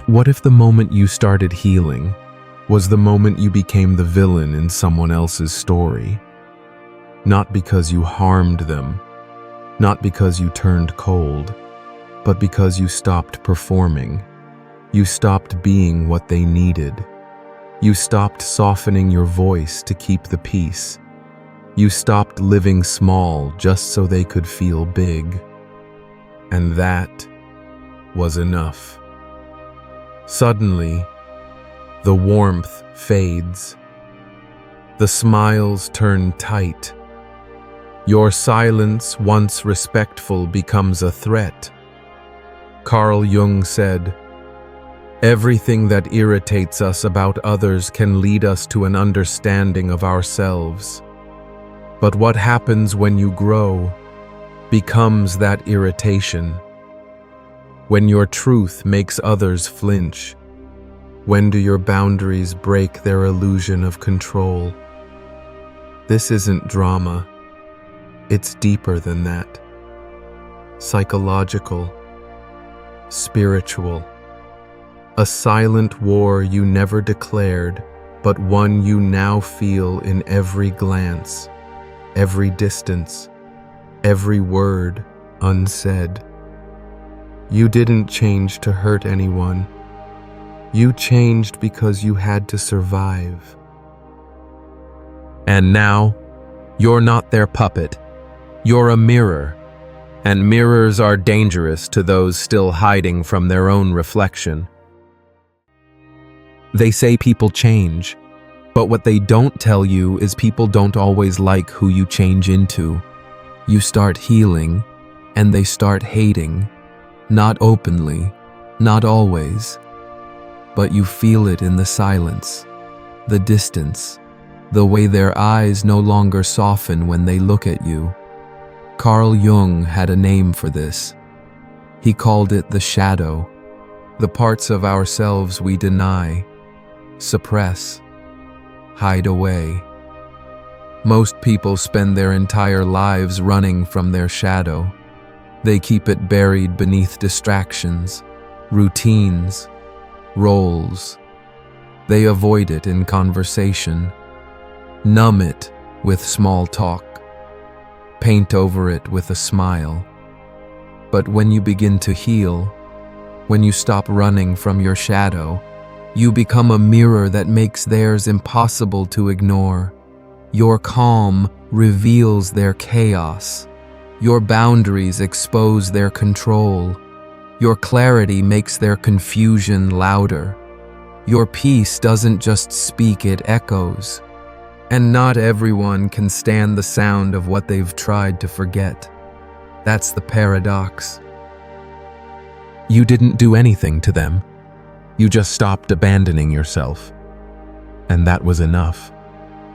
What if the moment you started healing was the moment you became the villain in someone else's story? Not because you harmed them, not because you turned cold, but because you stopped performing. You stopped being what they needed. You stopped softening your voice to keep the peace. You stopped living small just so they could feel big. And that was enough. Suddenly, the warmth fades. The smiles turn tight. Your silence, once respectful, becomes a threat. Carl Jung said, "Everything that irritates us about others can lead us to an understanding of ourselves. But what happens when you grow becomes that irritation. When your truth makes others flinch, when do your boundaries break their illusion of control?" This isn't drama. It's deeper than that. Psychological, spiritual. A silent war you never declared, but one you now feel in every glance, every distance, every word unsaid. You didn't change to hurt anyone. You changed because you had to survive. And now, you're not their puppet. You're a mirror. And mirrors are dangerous to those still hiding from their own reflection. They say people change, but what they don't tell you is people don't always like who you change into. You start healing, and they start hating. Not openly, not always, but you feel it in the silence, the distance, the way their eyes no longer soften when they look at you. Carl Jung had a name for this. He called it the shadow, the parts of ourselves we deny, suppress, hide away. Most people spend their entire lives running from their shadow. They keep it buried beneath distractions, routines, roles. They avoid it in conversation, numb it with small talk, paint over it with a smile. But when you begin to heal, when you stop running from your shadow, you become a mirror that makes theirs impossible to ignore. Your calm reveals their chaos. Your boundaries expose their control. Your clarity makes their confusion louder. Your peace doesn't just speak, it echoes. And not everyone can stand the sound of what they've tried to forget. That's the paradox. You didn't do anything to them. You just stopped abandoning yourself. And that was enough.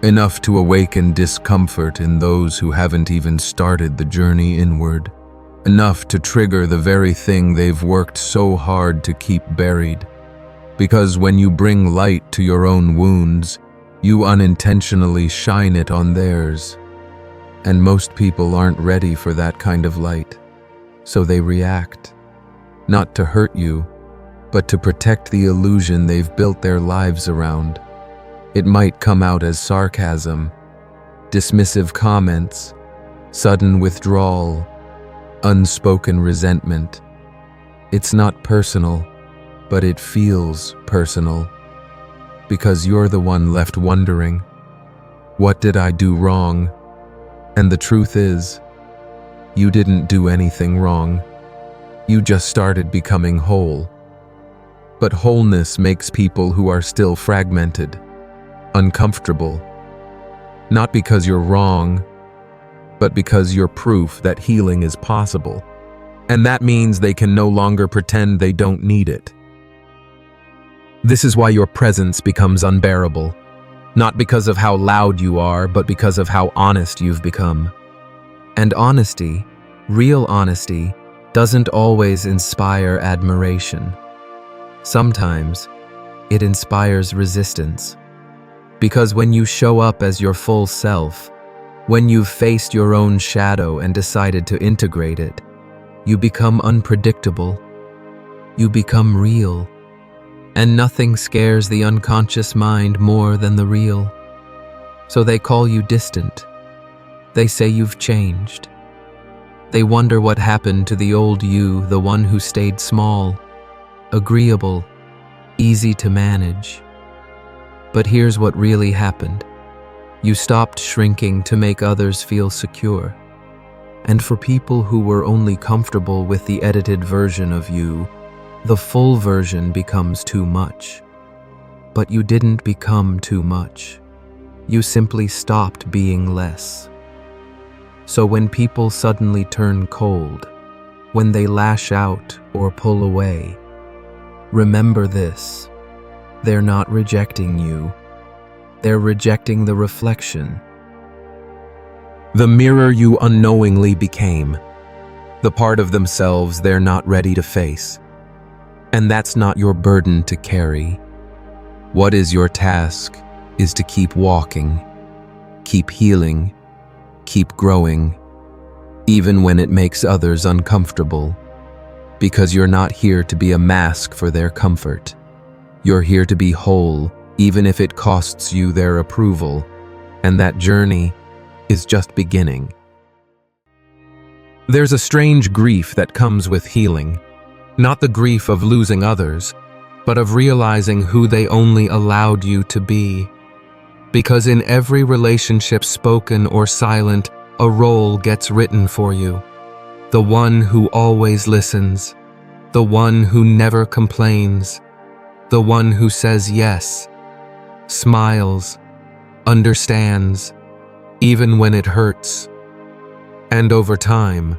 Enough to awaken discomfort in those who haven't even started the journey inward. Enough to trigger the very thing they've worked so hard to keep buried. Because when you bring light to your own wounds, you unintentionally shine it on theirs. And most people aren't ready for that kind of light. So they react. Not to hurt you, but to protect the illusion they've built their lives around. It might come out as sarcasm, dismissive comments, sudden withdrawal, unspoken resentment. It's not personal, but it feels personal. Because you're the one left wondering, what did I do wrong? And the truth is, you didn't do anything wrong. You just started becoming whole. But wholeness makes people who are still fragmented uncomfortable. Not because you're wrong, but because you're proof that healing is possible. And that means they can no longer pretend they don't need it. This is why your presence becomes unbearable. Not because of how loud you are, but because of how honest you've become. And honesty, real honesty, doesn't always inspire admiration. Sometimes, it inspires resistance. Because when you show up as your full self, when you've faced your own shadow and decided to integrate it, you become unpredictable. You become real. And nothing scares the unconscious mind more than the real. So they call you distant. They say you've changed. They wonder what happened to the old you, the one who stayed small, agreeable, easy to manage. But here's what really happened. You stopped shrinking to make others feel secure. And for people who were only comfortable with the edited version of you, the full version becomes too much. But you didn't become too much. You simply stopped being less. So when people suddenly turn cold, when they lash out or pull away, remember this: they're not rejecting you. They're rejecting the reflection. The mirror you unknowingly became. The part of themselves they're not ready to face. And that's not your burden to carry. What is your task is to keep walking, keep healing, keep growing, even when it makes others uncomfortable. Because you're not here to be a mask for their comfort. You're here to be whole, even if it costs you their approval. And that journey is just beginning. There's a strange grief that comes with healing. Not the grief of losing others, but of realizing who they only allowed you to be. Because in every relationship, spoken or silent, a role gets written for you. The one who always listens, the one who never complains, the one who says yes, smiles, understands, even when it hurts. And over time,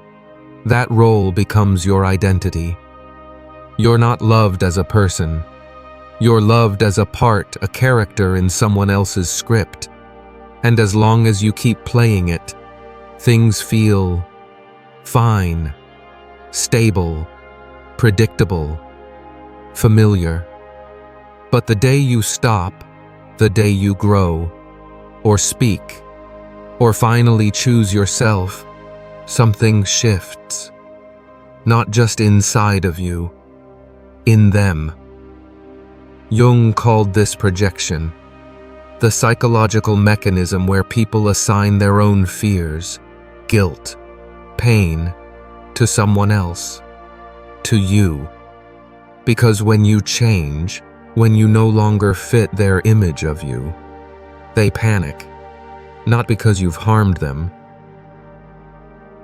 that role becomes your identity. You're not loved as a person. You're loved as a part, a character in someone else's script. And as long as you keep playing it, things feel fine, stable, predictable, familiar. But the day you stop, the day you grow, or speak, or finally choose yourself, something shifts. Not just inside of you, in them. Jung called this projection, the psychological mechanism where people assign their own fears, guilt, pain to someone else, to you. Because when you change, when you no longer fit their image of you, they panic, not because you've harmed them,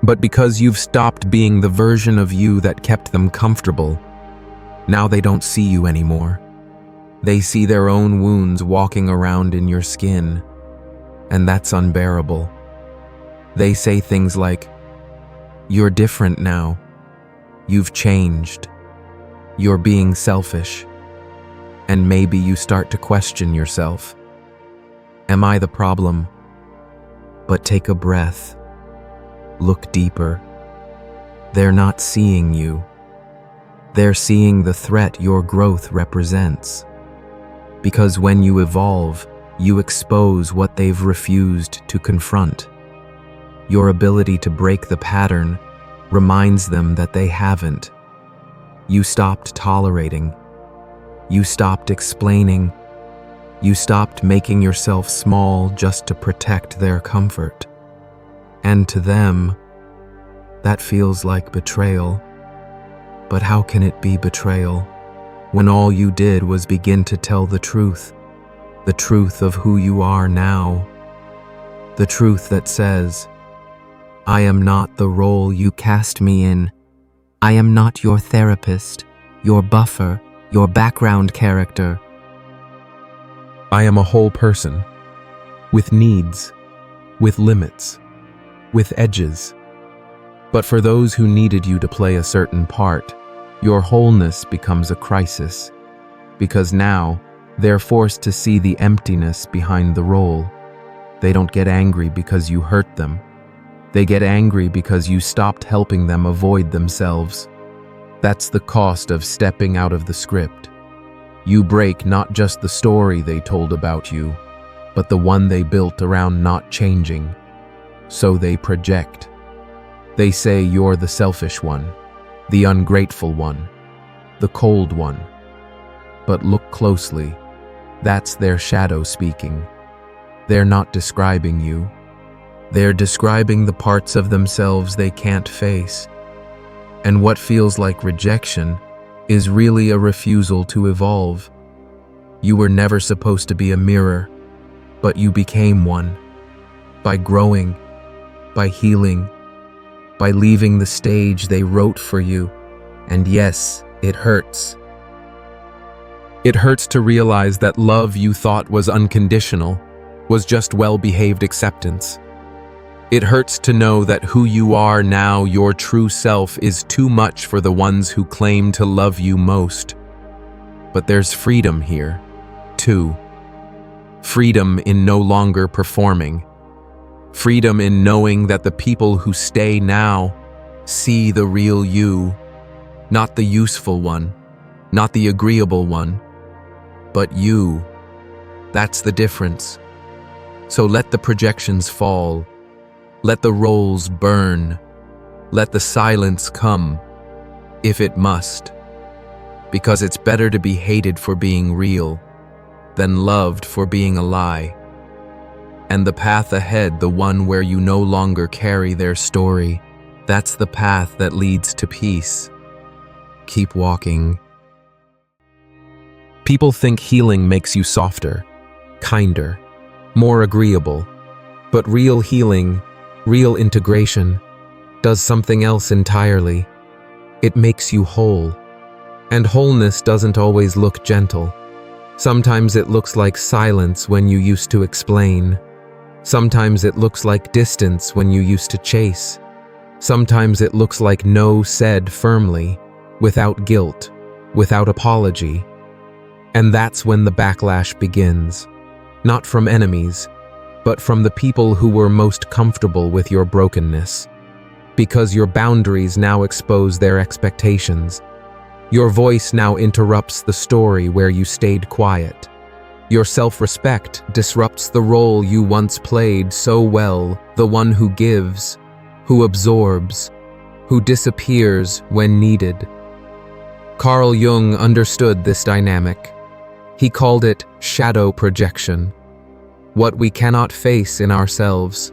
but because you've stopped being the version of you that kept them comfortable. Now they don't see you anymore. They see their own wounds walking around in your skin, and that's unbearable. They say things like, "You're different now. You've changed. You're being selfish." And maybe you start to question yourself. Am I the problem? But take a breath. Look deeper. They're not seeing you. They're seeing the threat your growth represents. Because when you evolve, you expose what they've refused to confront. Your ability to break the pattern reminds them that they haven't. You stopped tolerating. You stopped explaining. You stopped making yourself small just to protect their comfort. And to them, that feels like betrayal. But how can it be betrayal when all you did was begin to tell the truth of who you are now, the truth that says, "I am not the role you cast me in. I am not your therapist, your buffer, your background character. I am a whole person, with needs, with limits, with edges." But for those who needed you to play a certain part, your wholeness becomes a crisis, because now they're forced to see the emptiness behind the role. They don't get angry because you hurt them. They get angry because you stopped helping them avoid themselves. That's the cost of stepping out of the script. You break not just the story they told about you, but the one they built around not changing. So they project. They say you're the selfish one, the ungrateful one, the cold one. But look closely. That's their shadow speaking. They're not describing you. They're describing the parts of themselves they can't face. And what feels like rejection is really a refusal to evolve. You were never supposed to be a mirror, but you became one. By growing, by healing, by leaving the stage they wrote for you. And yes, it hurts. It hurts to realize that love you thought was unconditional was just well-behaved acceptance. It hurts to know that who you are now, your true self, is too much for the ones who claim to love you most. But there's freedom here, too. Freedom in no longer performing. Freedom in knowing that the people who stay now see the real you, not the useful one, not the agreeable one, but you. That's the difference. So let the projections fall. Let the roles burn. Let the silence come, if it must. Because it's better to be hated for being real than loved for being a lie. And the path ahead, the one where you no longer carry their story, that's the path that leads to peace. Keep walking. People think healing makes you softer, kinder, more agreeable. But real healing, real integration, does something else entirely. It makes you whole. And wholeness doesn't always look gentle. Sometimes it looks like silence when you used to explain. Sometimes it looks like distance when you used to chase. Sometimes it looks like no said firmly, without guilt, without apology. And that's when the backlash begins. Not from enemies, but from the people who were most comfortable with your brokenness. Because your boundaries now expose their expectations. Your voice now interrupts the story where you stayed quiet. Your self-respect disrupts the role you once played so well, the one who gives, who absorbs, who disappears when needed. Carl Jung understood this dynamic. He called it shadow projection. What we cannot face in ourselves,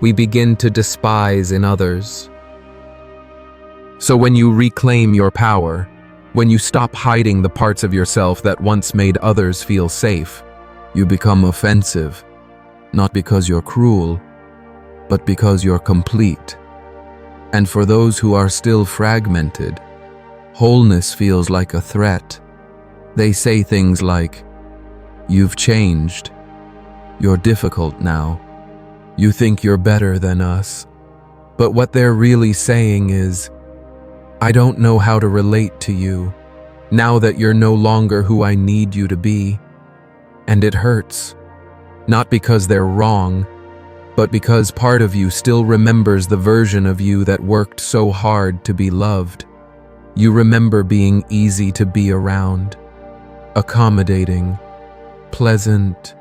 we begin to despise in others. So when you reclaim your power, when you stop hiding the parts of yourself that once made others feel safe, you become offensive, not because you're cruel, but because you're complete. And for those who are still fragmented, wholeness feels like a threat. They say things like, "You've changed. You're difficult now. You think you're better than us." But what they're really saying is, "I don't know how to relate to you, now that you're no longer who I need you to be." And it hurts. Not because they're wrong, but because part of you still remembers the version of you that worked so hard to be loved. You remember being easy to be around, accommodating, pleasant,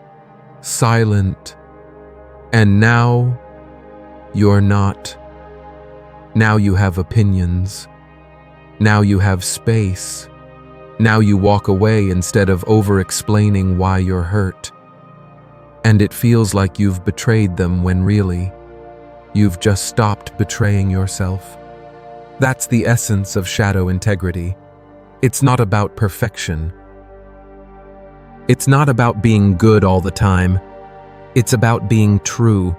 silent. And now, you're not. Now you have opinions. Now you have space. Now you walk away instead of over-explaining why you're hurt. And it feels like you've betrayed them when really, you've just stopped betraying yourself. That's the essence of shadow integrity. It's not about perfection. It's not about being good all the time. It's about being true.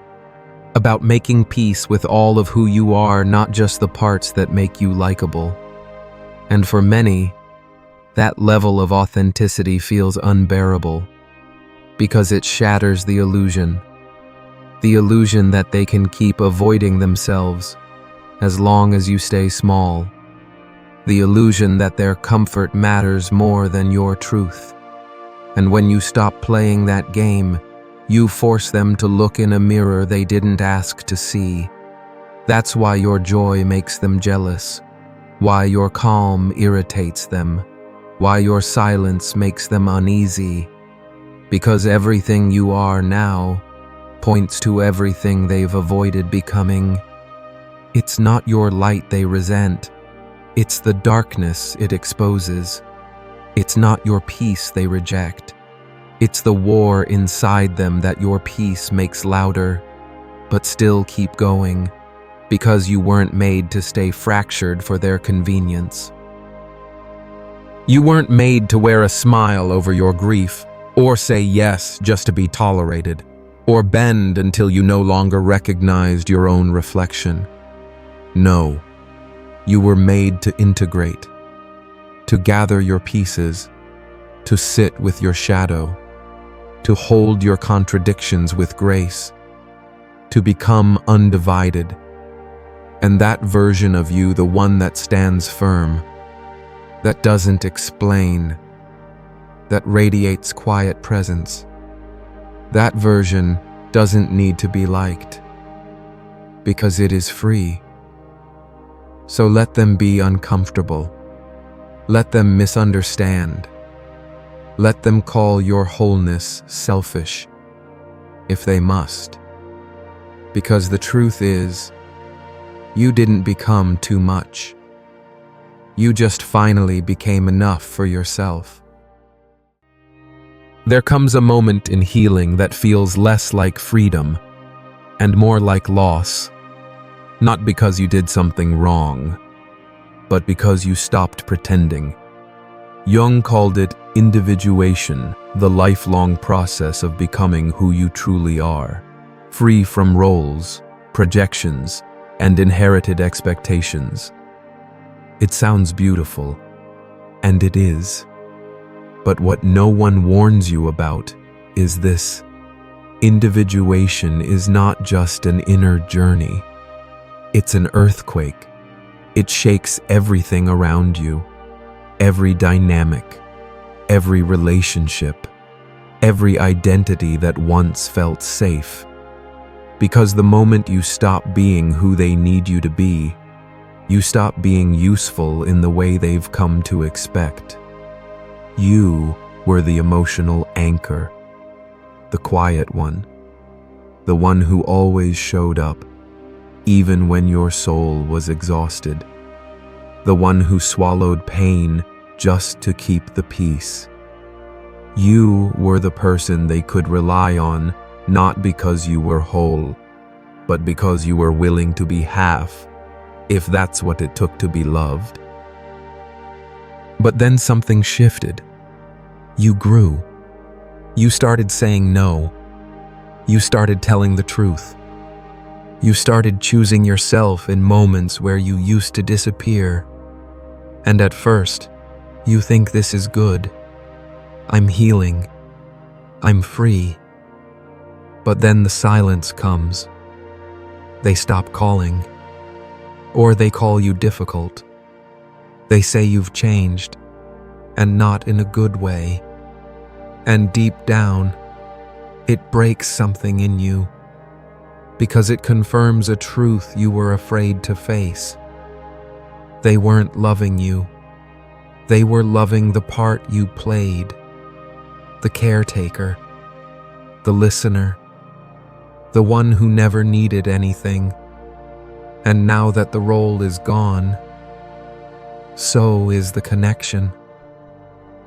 About making peace with all of who you are, not just the parts that make you likable. And for many, that level of authenticity feels unbearable because it shatters the illusion that they can keep avoiding themselves as long as you stay small, the illusion that their comfort matters more than your truth. And when you stop playing that game, you force them to look in a mirror they didn't ask to see. That's why your joy makes them jealous, why your calm irritates them, why your silence makes them uneasy. Because everything you are now points to everything they've avoided becoming. It's not your light they resent, it's the darkness it exposes. It's not your peace they reject. It's the war inside them that your peace makes louder, but still keep going, because you weren't made to stay fractured for their convenience. You weren't made to wear a smile over your grief, or say yes just to be tolerated, or bend until you no longer recognized your own reflection. No, you were made to integrate, to gather your pieces, to sit with your shadow, to hold your contradictions with grace, to become undivided. And that version of you, the one that stands firm, that doesn't explain, that radiates quiet presence, that version doesn't need to be liked, because it is free. So let them be uncomfortable. Let them misunderstand. Let them call your wholeness selfish, if they must. Because the truth is, you didn't become too much. You just finally became enough for yourself. There comes a moment in healing that feels less like freedom and more like loss, not because you did something wrong, but because you stopped pretending. Jung called it individuation, the lifelong process of becoming who you truly are, free from roles, projections, and inherited expectations. It sounds beautiful, and it is. But what no one warns you about is this: individuation is not just an inner journey. It's an earthquake. It shakes everything around you, every dynamic, every relationship, every identity that once felt safe. Because the moment you stop being who they need you to be, you stop being useful in the way they've come to expect. You were the emotional anchor, the quiet one, the one who always showed up, even when your soul was exhausted, the one who swallowed pain just to keep the peace. You were the person they could rely on, not because you were whole, but because you were willing to be half, if that's what it took to be loved. But then something shifted. You grew. You started saying no. You started telling the truth. You started choosing yourself in moments where you used to disappear. And at first, you think this is good. I'm healing. I'm free. But then the silence comes. They stop calling. Or they call you difficult. They say you've changed, and not in a good way. And deep down, it breaks something in you, because it confirms a truth you were afraid to face. They weren't loving you. They were loving the part you played, the caretaker, the listener, the one who never needed anything. And now that the role is gone, so is the connection.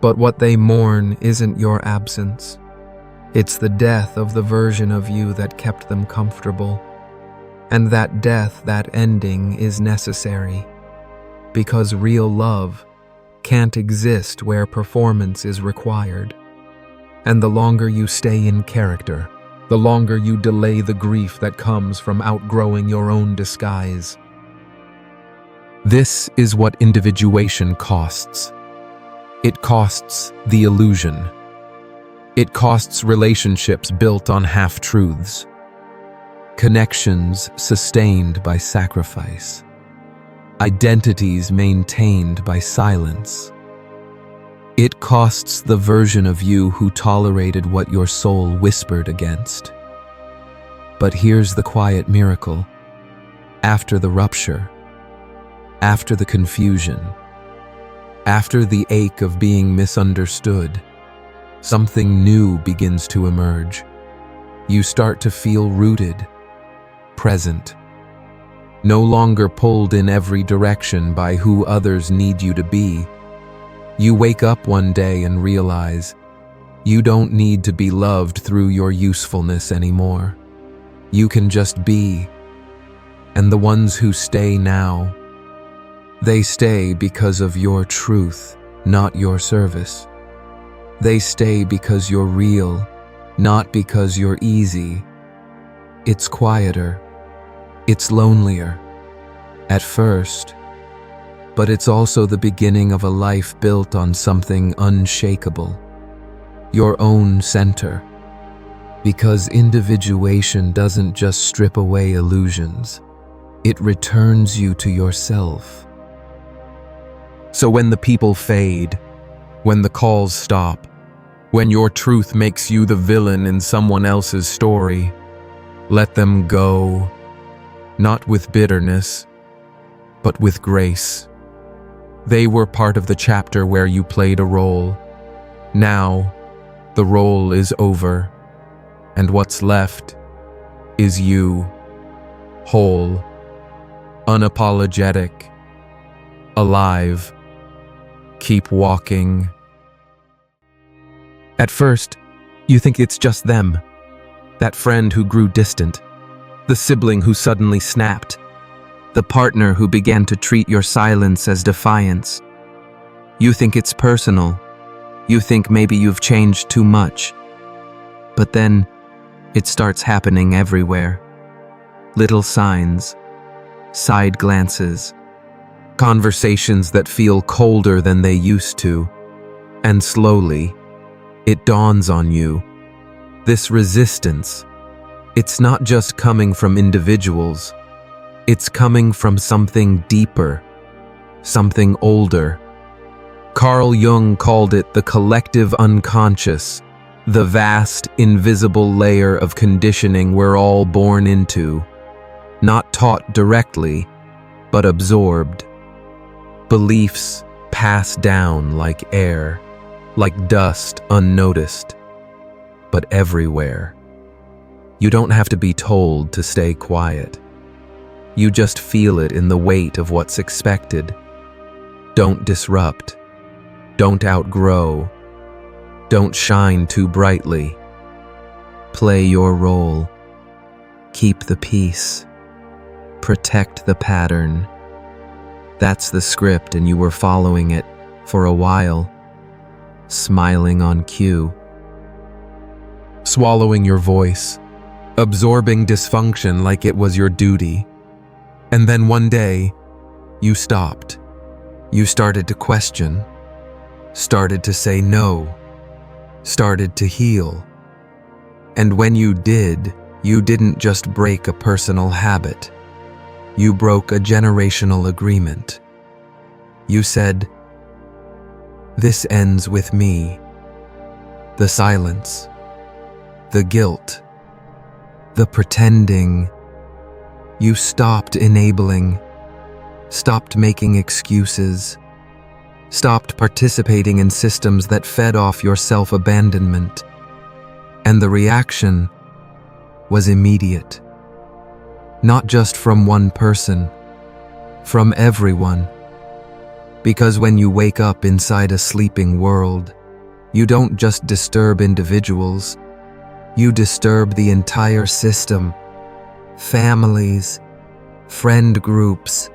But what they mourn isn't your absence. It's the death of the version of you that kept them comfortable. And that death, that ending, is necessary. Because real love can't exist where performance is required. And the longer you stay in character, the longer you delay the grief that comes from outgrowing your own disguise. This is what individuation costs. It costs the illusion. It costs relationships built on half-truths, connections sustained by sacrifice, identities maintained by silence. It costs the version of you who tolerated what your soul whispered against. But here's the quiet miracle. After the rupture, after the confusion, after the ache of being misunderstood, something new begins to emerge. You start to feel rooted, present, no longer pulled in every direction by who others need you to be. You wake up one day and realize you don't need to be loved through your usefulness anymore. You can just be. And the ones who stay now, they stay because of your truth, not your service. They stay because you're real, not because you're easy. It's quieter. It's lonelier. At first. But it's also the beginning of a life built on something unshakable. Your own center. Because individuation doesn't just strip away illusions. It returns you to yourself. So when the people fade, when the calls stop, when your truth makes you the villain in someone else's story, let them go, not with bitterness, but with grace. They were part of the chapter where you played a role. Now, the role is over, and what's left is you, whole, unapologetic, alive. Keep walking. At first, you think it's just them. That friend who grew distant. The sibling who suddenly snapped. The partner who began to treat your silence as defiance. You think it's personal. You think maybe you've changed too much. But then, it starts happening everywhere. Little signs. Side glances. Conversations that feel colder than they used to. And slowly, it dawns on you. This resistance, it's not just coming from individuals. It's coming from something deeper, something older. Carl Jung called it the collective unconscious, the vast, invisible layer of conditioning we're all born into, not taught directly, but absorbed. Beliefs pass down like air, like dust unnoticed, but everywhere. You don't have to be told to stay quiet. You just feel it in the weight of what's expected. Don't disrupt. Don't outgrow. Don't shine too brightly. Play your role. Keep the peace. Protect the pattern. That's the script, and you were following it for a while, smiling on cue. Swallowing your voice, absorbing dysfunction like it was your duty. And then one day, you stopped. You started to question, started to say no, started to heal. And when you did, you didn't just break a personal habit. You broke a generational agreement. You said, "This ends with me." The silence, the guilt, the pretending. You stopped enabling, stopped making excuses, stopped participating in systems that fed off your self-abandonment. And the reaction was immediate. Not just from one person, from everyone. Because when you wake up inside a sleeping world, you don't just disturb individuals, you disturb the entire system. Families, friend groups,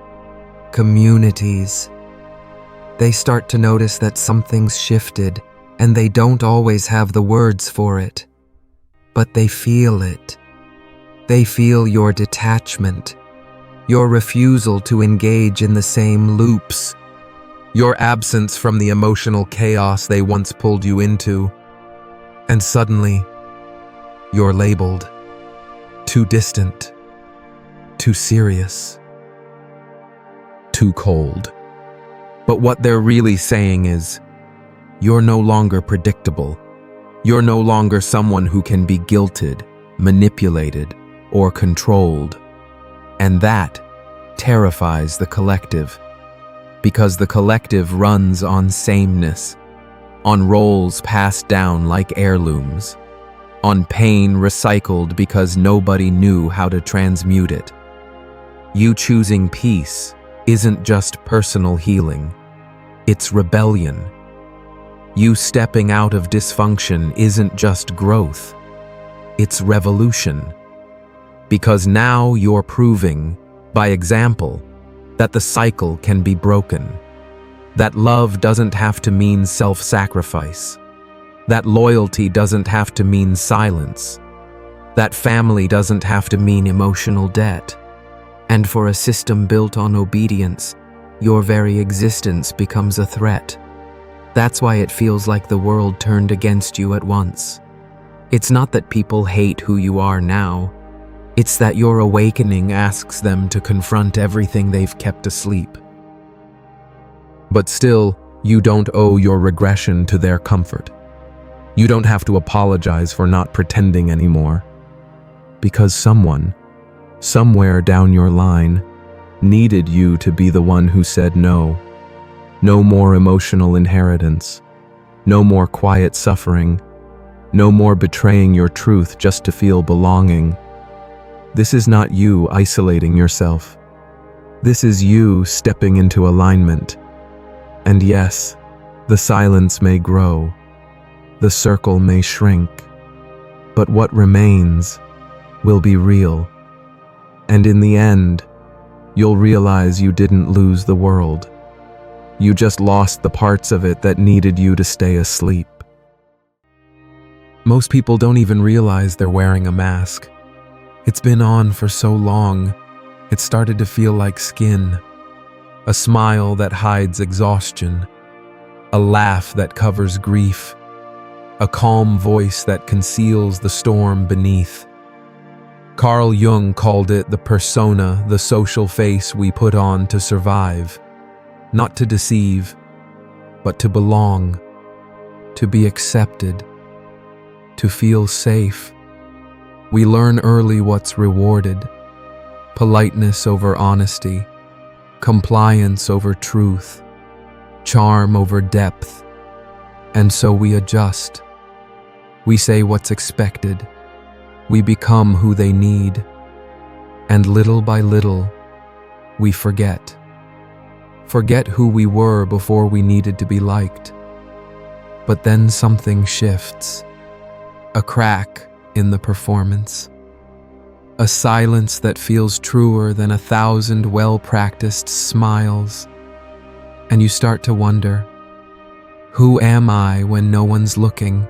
communities. They start to notice that something's shifted, and they don't always have the words for it. But they feel it. They feel your detachment, your refusal to engage in the same loops, your absence from the emotional chaos they once pulled you into. And suddenly, you're labeled too distant, too serious, too cold. But what they're really saying is, you're no longer predictable. You're no longer someone who can be guilted, manipulated, or controlled. And that terrifies the collective, because the collective runs on sameness, on roles passed down like heirlooms, on pain recycled because nobody knew how to transmute it. You choosing peace isn't just personal healing, it's rebellion. You stepping out of dysfunction isn't just growth, it's revolution. Because now you're proving, by example, that the cycle can be broken. That love doesn't have to mean self-sacrifice. That loyalty doesn't have to mean silence. That family doesn't have to mean emotional debt. And for a system built on obedience, your very existence becomes a threat. That's why it feels like the world turned against you at once. It's not that people hate who you are now. It's that your awakening asks them to confront everything they've kept asleep. But still, you don't owe your regression to their comfort. You don't have to apologize for not pretending anymore. Because someone, somewhere down your line, needed you to be the one who said no. No more emotional inheritance. No more quiet suffering. No more betraying your truth just to feel belonging. This is not you isolating yourself. This is you stepping into alignment. And yes, the silence may grow. The circle may shrink. But what remains will be real. And in the end, you'll realize you didn't lose the world. You just lost the parts of it that needed you to stay asleep. Most people don't even realize they're wearing a mask. It's been on for so long, it started to feel like skin. A smile that hides exhaustion. A laugh that covers grief. A calm voice that conceals the storm beneath. Carl Jung called it the persona, the social face we put on to survive. Not to deceive, but to belong. To be accepted. To feel safe. We learn early what's rewarded. Politeness over honesty. Compliance over truth. Charm over depth. And so we adjust. We say what's expected. We become who they need. And little by little, we forget. Forget who we were before we needed to be liked. But then something shifts. A crack in the performance. A silence that feels truer than 1,000 well-practiced smiles. And you start to wonder, who am I when no one's looking?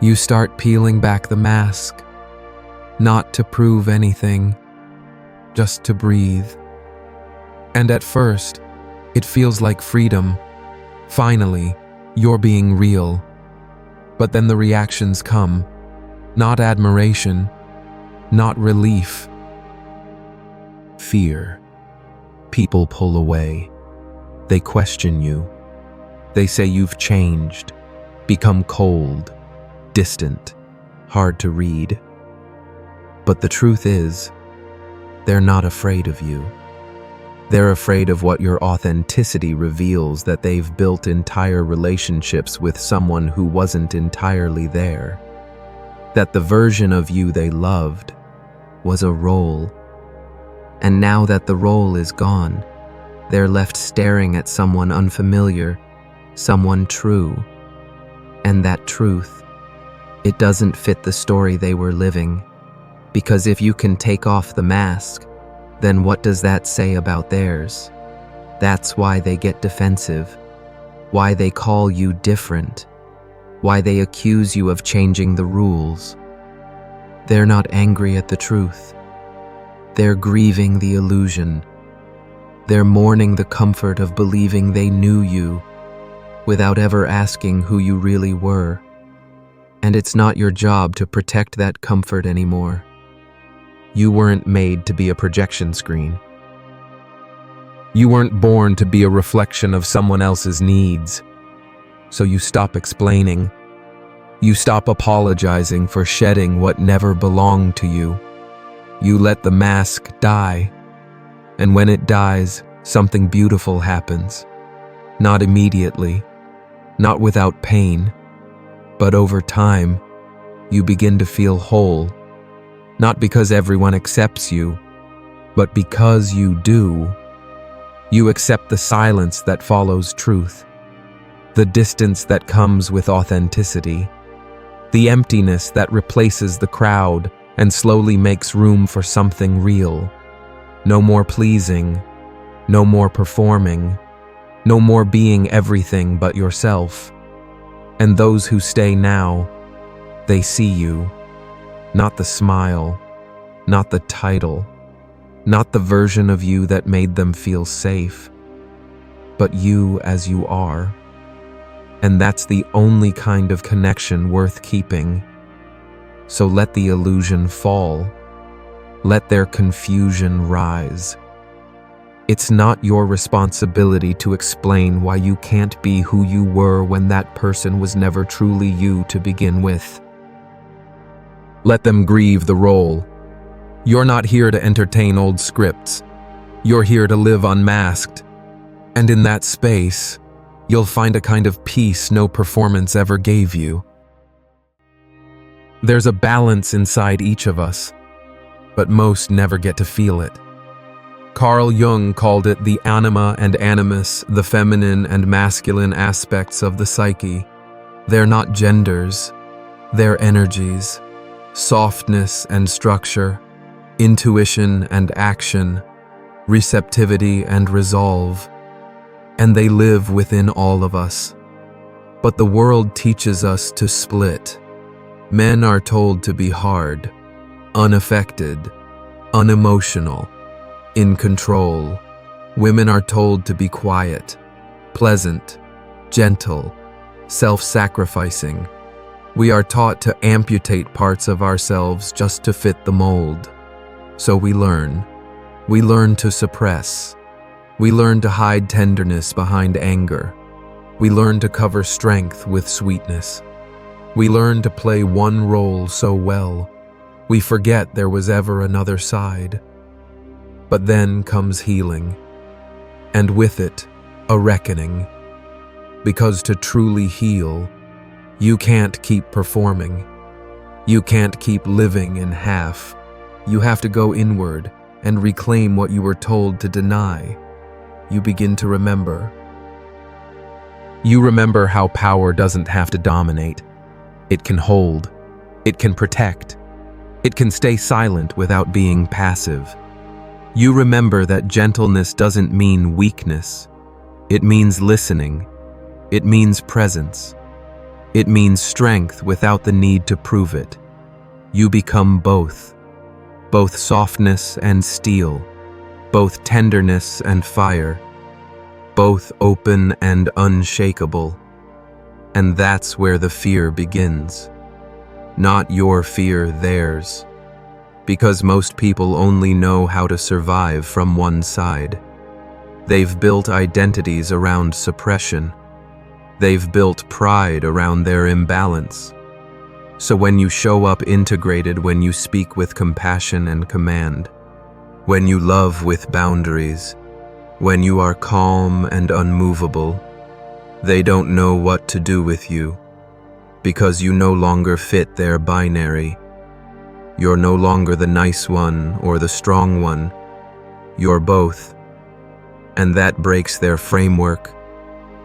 You start peeling back the mask, not to prove anything, just to breathe. And at first, it feels like freedom. Finally, you're being real. But then the reactions come. Not admiration, not relief. Fear. People pull away. They question you. They say you've changed, become cold, distant, hard to read. But the truth is, they're not afraid of you. They're afraid of what your authenticity reveals, that they've built entire relationships with someone who wasn't entirely there. That the version of you they loved was a role. And now that the role is gone, they're left staring at someone unfamiliar, someone true. And that truth, it doesn't fit the story they were living. Because if you can take off the mask, then what does that say about theirs? That's why they get defensive, why they call you different, why they accuse you of changing the rules. They're not angry at the truth. They're grieving the illusion. They're mourning the comfort of believing they knew you without ever asking who you really were. And it's not your job to protect that comfort anymore. You weren't made to be a projection screen. You weren't born to be a reflection of someone else's needs. So you stop explaining. You stop apologizing for shedding what never belonged to you. You let the mask die. And when it dies, something beautiful happens. Not immediately, not without pain, but over time, you begin to feel whole. Not because everyone accepts you, but because you do. You accept the silence that follows truth. the distance that comes with authenticity, the emptiness that replaces the crowd and slowly makes room for something real. No more pleasing, no more performing, no more being everything but yourself. And those who stay now, they see you, not the smile, not the title, not the version of you that made them feel safe, but you as you are. And that's the only kind of connection worth keeping. So let the illusion fall. Let their confusion rise. It's not your responsibility to explain why you can't be who you were when that person was never truly you to begin with. Let them grieve the role. You're not here to entertain old scripts. You're here to live unmasked. And in that space, you'll find a kind of peace no performance ever gave you. There's a balance inside each of us, but most never get to feel it. Carl Jung called it the Anima and Animus, the feminine and masculine aspects of the psyche. They're not genders, they're energies, softness and structure, intuition and action, receptivity and resolve. And they live within all of us. But the world teaches us to split. Men are told to be hard, unaffected, unemotional, in control. Women are told to be quiet, pleasant, gentle, self-sacrificing. We are taught to amputate parts of ourselves just to fit the mold. So we learn. We learn to suppress. We learn to hide tenderness behind anger. We learn to cover strength with sweetness. We learn to play one role so well, we forget there was ever another side. But then comes healing, and with it, a reckoning. Because to truly heal, you can't keep performing. You can't keep living in half. You have to go inward and reclaim what you were told to deny. You begin to remember. You remember how power doesn't have to dominate. It can hold. It can protect. It can stay silent without being passive. You remember that gentleness doesn't mean weakness. It means listening. It means presence. It means strength without the need to prove it. You become both softness and steel, both tenderness and fire, both open and unshakable. And that's where the fear begins. Not your fear, theirs. Because most people only know how to survive from one side. They've built identities around suppression. They've built pride around their imbalance. So when you show up integrated, when you speak with compassion and command, when you love with boundaries, when you are calm and unmovable, they don't know what to do with you, because you no longer fit their binary. You're no longer the nice one or the strong one. You're both. And that breaks their framework.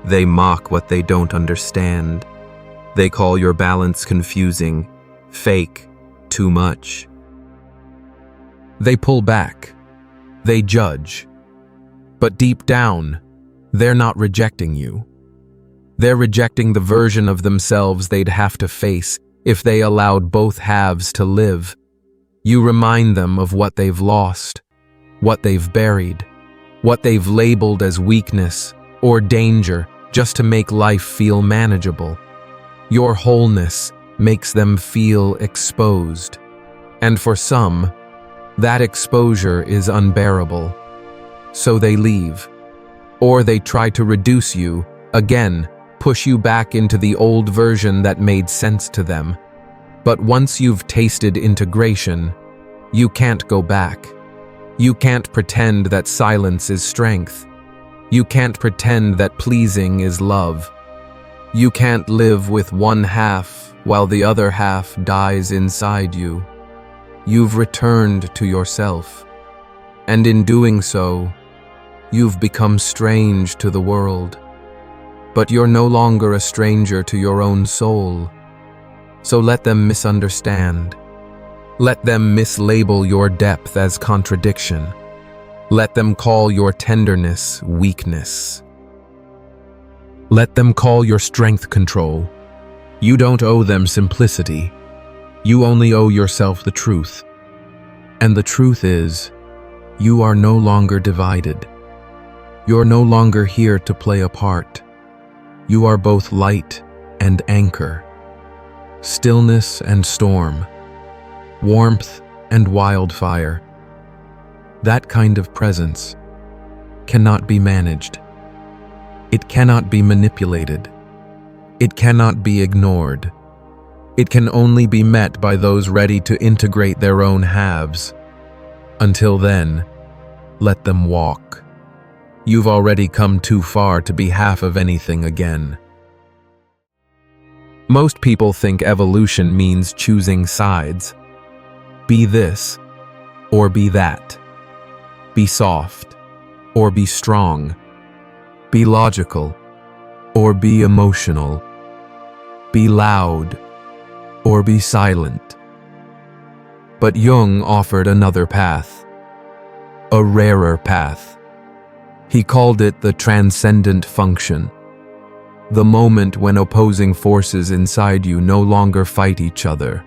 They mock what they don't understand. They call your balance confusing, fake, too much. They pull back. They judge. But deep down, they're not rejecting you. They're rejecting the version of themselves they'd have to face if they allowed both halves to live. You remind them of what they've lost, what they've buried, what they've labeled as weakness or danger just to make life feel manageable. Your wholeness makes them feel exposed. And for some, that exposure is unbearable. So they leave. Or they try to reduce you, again, push you back into the old version that made sense to them. But once you've tasted integration, you can't go back. You can't pretend that silence is strength. You can't pretend that pleasing is love. You can't live with one half while the other half dies inside you. You've returned to yourself. And in doing so, you've become strange to the world. but you're no longer a stranger to your own soul. So let them misunderstand. Let them mislabel your depth as contradiction. Let them call your tenderness weakness. Let them call your strength control. You don't owe them simplicity. You only owe yourself the truth. And the truth is, you are no longer divided. You're no longer here to play a part. You are both light and anchor, stillness and storm, warmth and wildfire. That kind of presence cannot be managed. It cannot be manipulated. It cannot be ignored. It can only be met by those ready to integrate their own halves. Until then, let them walk. You've already come too far to be half of anything again. Most people think evolution means choosing sides. Be this, or be that. Be soft, or be strong. Be logical, or be emotional. Be loud, or be silent. But Jung offered another path, a rarer path. He called it the transcendent function, the moment when opposing forces inside you no longer fight each other,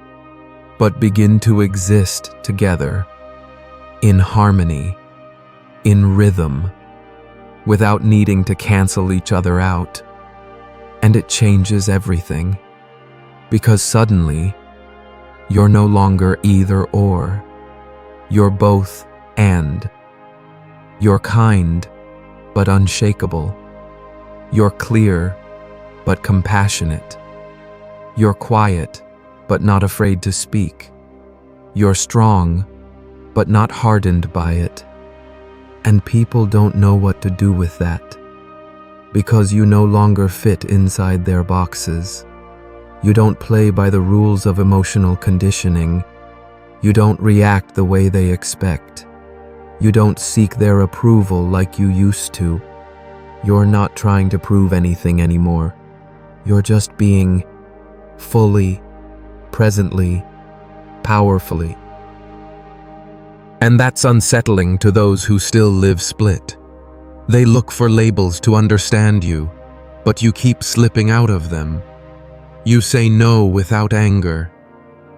but begin to exist together, in harmony, in rhythm, without needing to cancel each other out. And it changes everything, because suddenly, you're no longer either or. You're both and. You're kind, but unshakable. You're clear, but compassionate. You're quiet, but not afraid to speak. You're strong, but not hardened by it. And people don't know what to do with that, because you no longer fit inside their boxes. You don't play by the rules of emotional conditioning. You don't react the way they expect. You don't seek their approval like you used to. You're not trying to prove anything anymore. You're just being fully, presently, powerfully. And that's unsettling to those who still live split. They look for labels to understand you, but you keep slipping out of them. You say no without anger.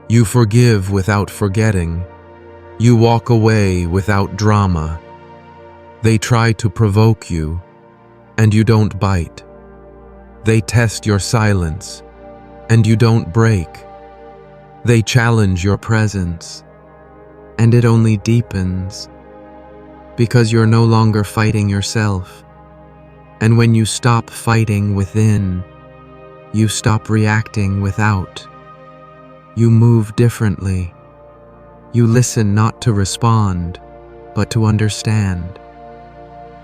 You forgive without forgetting. You walk away without drama. They try to provoke you, and you don't bite. They test your silence, and you don't break. They challenge your presence, and it only deepens, because you're no longer fighting yourself. And when you stop fighting within, you stop reacting without. You move differently. You listen not to respond, but to understand.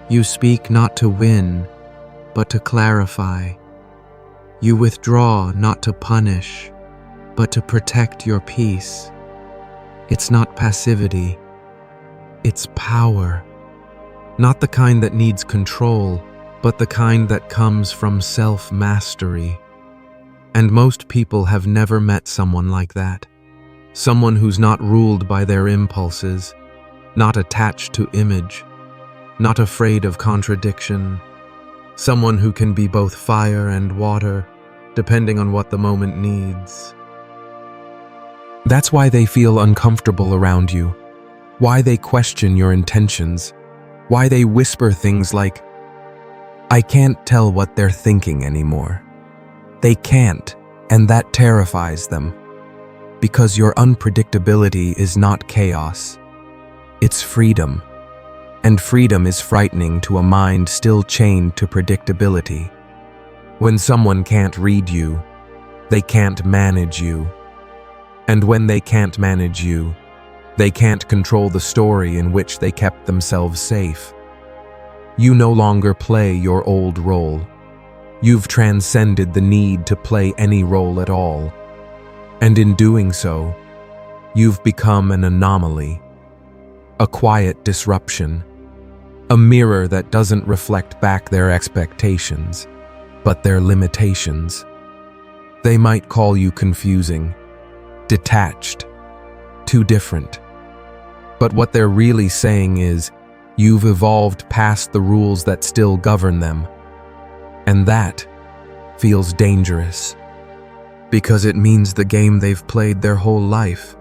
You speak not to win, but to clarify. You withdraw not to punish, but to protect your peace. It's not passivity. It's power. Not the kind that needs control, but the kind that comes from self-mastery. And most people have never met someone like that. Someone who's not ruled by their impulses, not attached to image, not afraid of contradiction. Someone who can be both fire and water, depending on what the moment needs. That's why they feel uncomfortable around you, why they question your intentions, why they whisper things like, "I can't tell what they're thinking anymore." They can't, and that terrifies them, because your unpredictability is not chaos. It's freedom, and freedom is frightening to a mind still chained to predictability. When someone can't read you, they can't manage you. And when they can't manage you, they can't control the story in which they kept themselves safe. You no longer play your old role. You've transcended the need to play any role at all. And in doing so, you've become an anomaly, a quiet disruption, a mirror that doesn't reflect back their expectations. but their limitations. They might call you confusing, detached, too different. But what they're really saying is, you've evolved past the rules that still govern them. And that feels dangerous, because it means the game they've played their whole life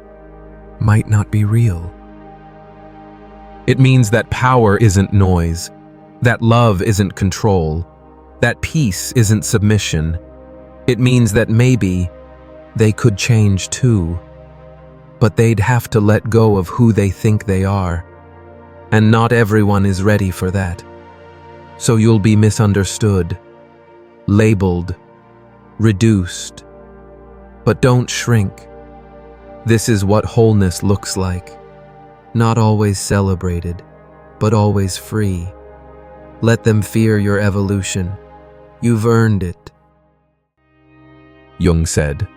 might not be real. It means that power isn't noise, that love isn't control, that peace isn't submission. It means that maybe they could change too, but they'd have to let go of who they think they are. And not everyone is ready for that. So you'll be misunderstood, labeled, reduced. But don't shrink. This is what wholeness looks like. Not always celebrated, but always free. Let them fear your evolution. You've earned it. Jung said,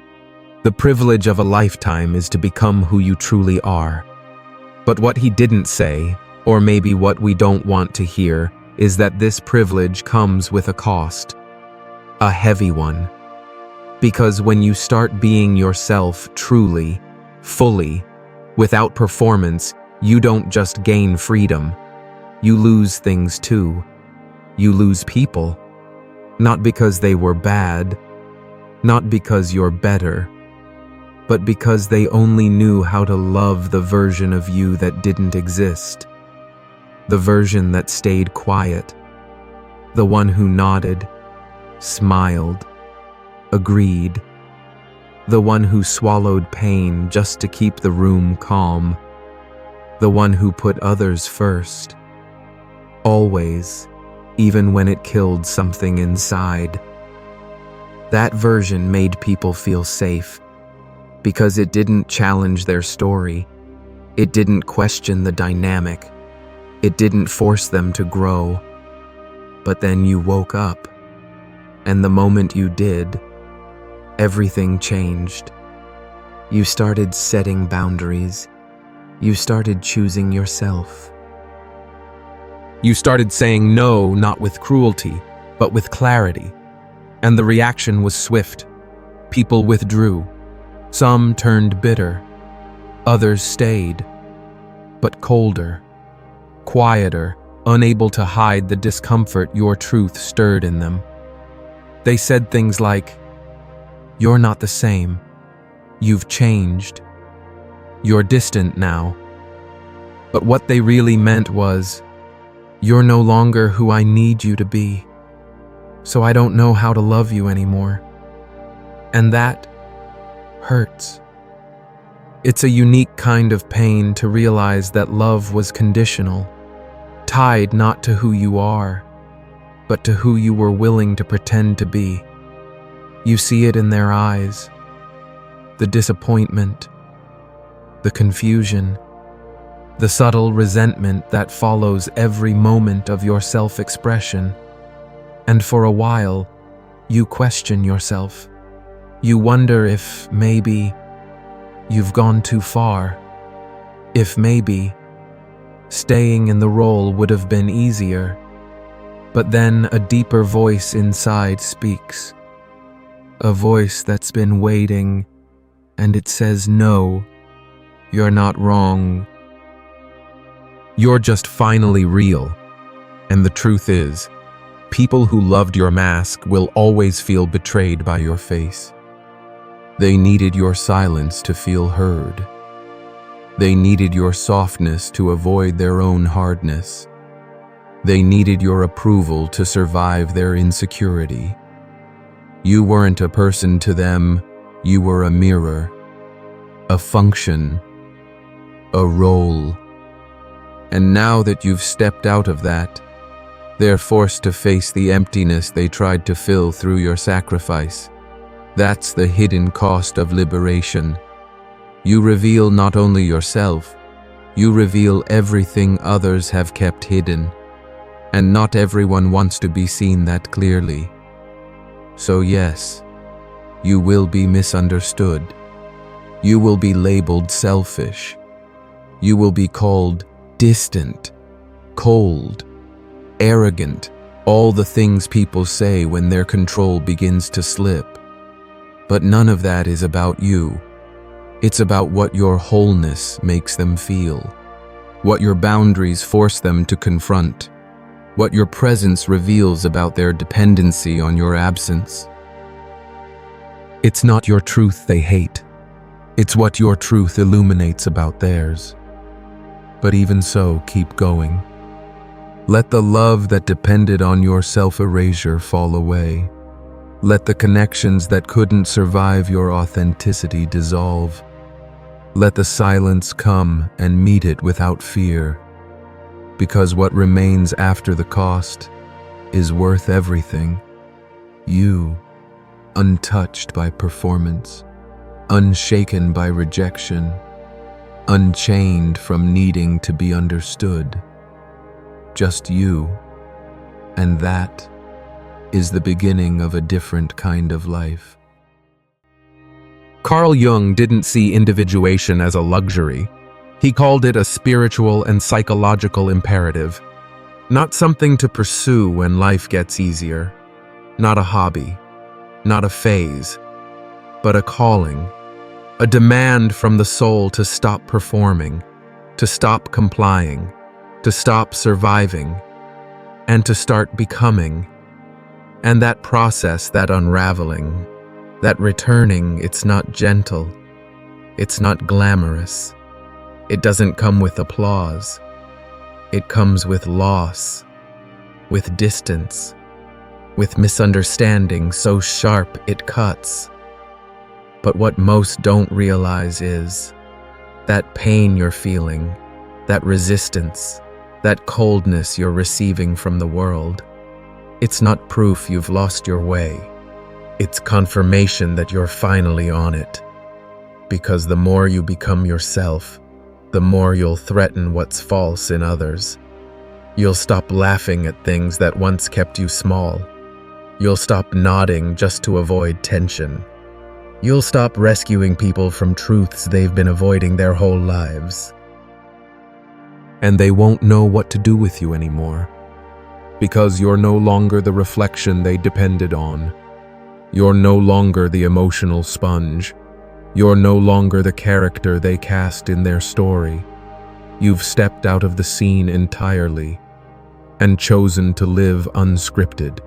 "The privilege of a lifetime is to become who you truly are." But what he didn't say, or maybe what we don't want to hear, is that this privilege comes with a cost. A heavy one. Because when you start being yourself truly, fully, without performance, you don't just gain freedom. You lose things too. You lose people. Not because they were bad, not because you're better, but because they only knew how to love the version of you that didn't exist. The version that stayed quiet. The one who nodded, smiled, agreed. The one who swallowed pain just to keep the room calm. The one who put others first. Always, even when it killed something inside. That version made people feel safe, because it didn't challenge their story. It didn't question the dynamic. It didn't force them to grow. But then you woke up, and the moment you did, everything changed. You started setting boundaries. You started choosing yourself. You started saying no, not with cruelty, but with clarity. And the reaction was swift. People withdrew. Some turned bitter. Others stayed, but colder, quieter, unable to hide the discomfort your truth stirred in them. They said things like, "You're not the same. You've changed. You're distant now." But what they really meant was, "You're no longer who I need you to be, so I don't know how to love you anymore." And that hurts. It's a unique kind of pain to realize that love was conditional, tied not to who you are, but to who you were willing to pretend to be. You see it in their eyes, the disappointment, the confusion, the subtle resentment that follows every moment of your self-expression. And for a while, you question yourself. You wonder if maybe you've gone too far, if maybe staying in the role would have been easier. But then a deeper voice inside speaks, a voice that's been waiting, and it says, "No, you're not wrong. You're just finally real." And the truth is, people who loved your mask will always feel betrayed by your face. They needed your silence to feel heard. They needed your softness to avoid their own hardness. They needed your approval to survive their insecurity. You weren't a person to them, you were a mirror, a function, a role. And now that you've stepped out of that, they're forced to face the emptiness they tried to fill through your sacrifice. That's the hidden cost of liberation. You reveal not only yourself, you reveal everything others have kept hidden. And not everyone wants to be seen that clearly. So yes, you will be misunderstood. You will be labeled selfish. You will be called distant, cold, arrogant, all the things people say when their control begins to slip. But none of that is about you. It's about what your wholeness makes them feel, what your boundaries force them to confront, what your presence reveals about their dependency on your absence. It's not your truth they hate. It's what your truth illuminates about theirs. But even so, keep going. Let the love that depended on your self-erasure fall away. Let the connections that couldn't survive your authenticity dissolve. Let the silence come and meet it without fear. Because what remains after the cost is worth everything. You, untouched by performance, unshaken by rejection, unchained from needing to be understood. Just you, and that is the beginning of a different kind of life. Carl Jung didn't see individuation as a luxury. He called it a spiritual and psychological imperative, not something to pursue when life gets easier, not a hobby, not a phase, but a calling, a demand from the soul to stop performing, to stop complying, to stop surviving, and to start becoming. And that process, that unraveling, that returning, it's not gentle, it's not glamorous. It doesn't come with applause. It comes with loss, with distance, with misunderstanding so sharp it cuts. But what most don't realize is that pain you're feeling, that resistance, that coldness you're receiving from the world, it's not proof you've lost your way. It's confirmation that you're finally on it. Because the more you become yourself, the more you'll threaten what's false in others. You'll stop laughing at things that once kept you small. You'll stop nodding just to avoid tension. You'll stop rescuing people from truths they've been avoiding their whole lives. And they won't know what to do with you anymore. Because you're no longer the reflection they depended on. You're no longer the emotional sponge. You're no longer the character they cast in their story. You've stepped out of the scene entirely and chosen to live unscripted.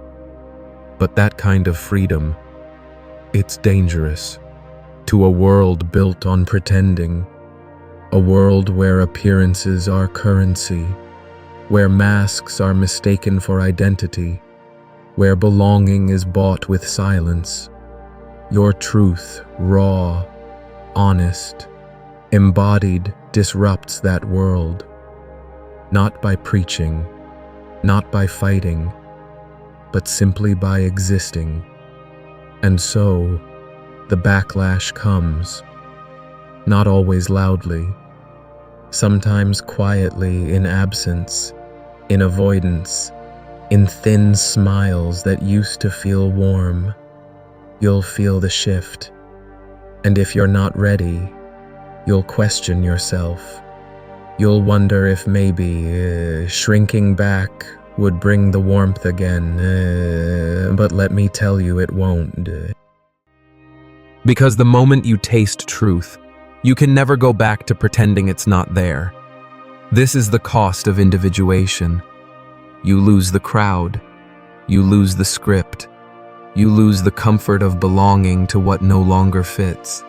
But that kind of freedom, it's dangerous to a world built on pretending, a world where appearances are currency, where masks are mistaken for identity, where belonging is bought with silence. Your truth, raw, honest, embodied, disrupts that world. Not by preaching, not by fighting, but simply by existing. And so, the backlash comes, not always loudly, sometimes quietly in absence, in avoidance, in thin smiles that used to feel warm. You'll feel the shift. And if you're not ready, you'll question yourself. You'll wonder if maybe shrinking back would bring the warmth again, but let me tell you it won't. Because the moment you taste truth, you can never go back to pretending it's not there. This is the cost of individuation. You lose the crowd. You lose the script. You lose the comfort of belonging to what no longer fits.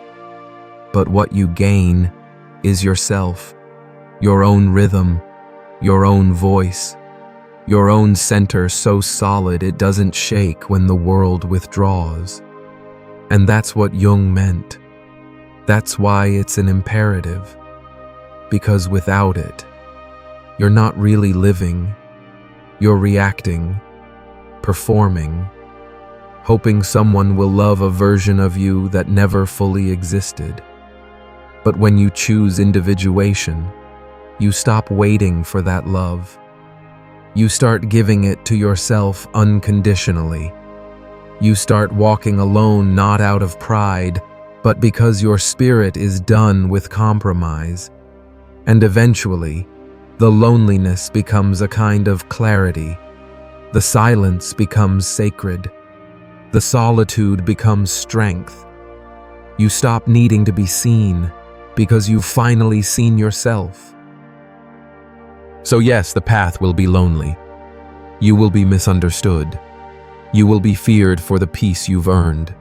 But what you gain is yourself, your own rhythm, your own voice, your own center so solid it doesn't shake when the world withdraws. And that's what Jung meant. That's why it's an imperative. Because without it, you're not really living. You're reacting, performing, hoping someone will love a version of you that never fully existed. But when you choose individuation, you stop waiting for that love. You start giving it to yourself unconditionally. You start walking alone not out of pride, but because your spirit is done with compromise. And eventually, the loneliness becomes a kind of clarity, The silence becomes sacred. The solitude becomes strength. You stop needing to be seen because you've finally seen yourself. So yes, the path will be lonely. You will be misunderstood. You will be feared for the peace you've earned.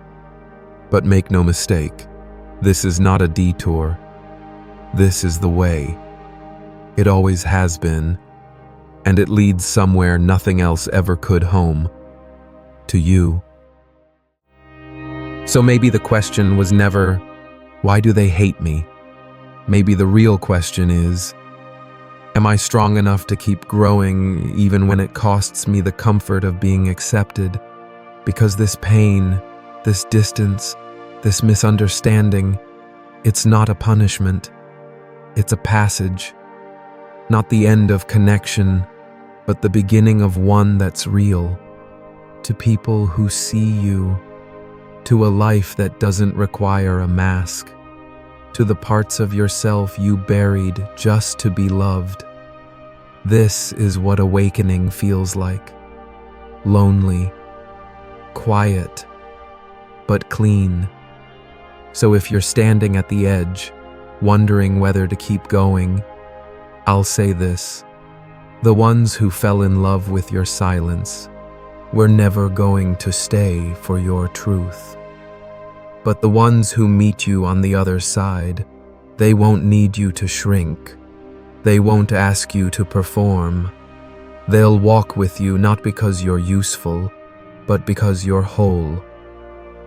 But make no mistake, this is not a detour. This is the way. It always has been, and it leads somewhere nothing else ever could home. To you. So maybe the question was never, why do they hate me? Maybe the real question is, am I strong enough to keep growing even when it costs me the comfort of being accepted? Because this pain, this distance, this misunderstanding, it's not a punishment. It's a passage. Not the end of connection, but the beginning of one that's real. To people who see you. To a life that doesn't require a mask. To the parts of yourself you buried just to be loved. This is what awakening feels like. Lonely, quiet, but clean. So if you're standing at the edge, wondering whether to keep going, I'll say this. The ones who fell in love with your silence were never going to stay for your truth. But the ones who meet you on the other side, they won't need you to shrink. They won't ask you to perform. They'll walk with you not because you're useful, but because you're whole.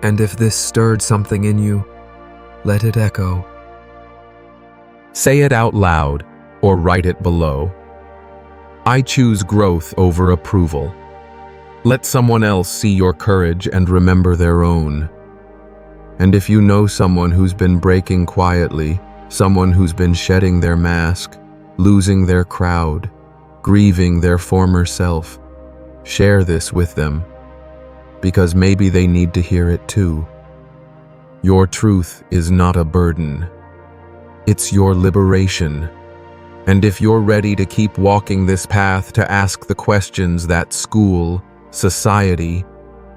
And if this stirred something in you, let it echo. Say it out loud or write it below. I choose growth over approval. Let someone else see your courage and remember their own. And if you know someone who's been breaking quietly, someone who's been shedding their mask, losing their crowd, grieving their former self, share this with them, because maybe they need to hear it too. Your truth is not a burden. It's your liberation. And if you're ready to keep walking this path to ask the questions that school, society,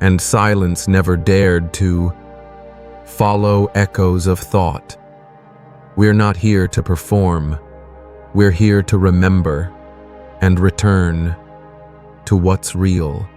and silence never dared to, follow echoes of thought. We're not here to perform. We're here to remember and return to what's real.